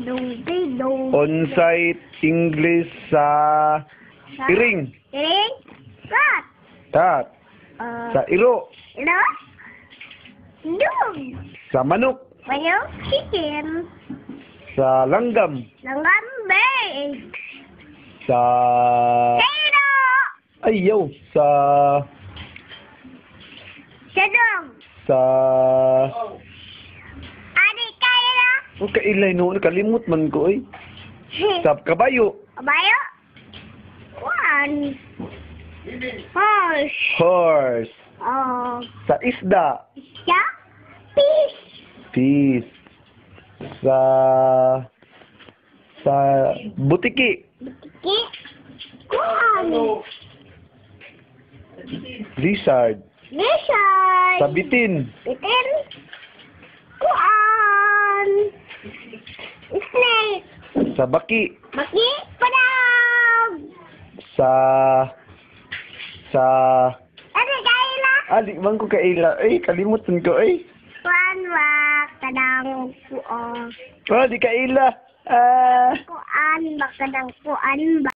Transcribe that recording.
Dong. Unsay English sa iring? Iring? Cat. Cat. Sa iro? Ilo? Dog. Sa manok? Mayo? Chicken. Sa langgam? Langgam bag. Sa... Sino? Ayaw. Sa... Sa dog. Sa... Adik kayo na? Oh, kailay no. Nakalimot man ko eh. Sa kabayo? Kabayo? One. Horse. Horse. Oh. Sa isda? Isda? Fish. Fish. Sa... Sa butiki? Bitiki. Kuan. Lizard. Lizard. Sa bitin? Bitin. Kuan. Snake. Sa baki? Baki. Padang. Sa... Sa... Adik kayo na? Di man ko kaila. Kalimutan ko Kuan wak. Kadang kuan. Di kaila. Kuan. Bakadang kuan ba?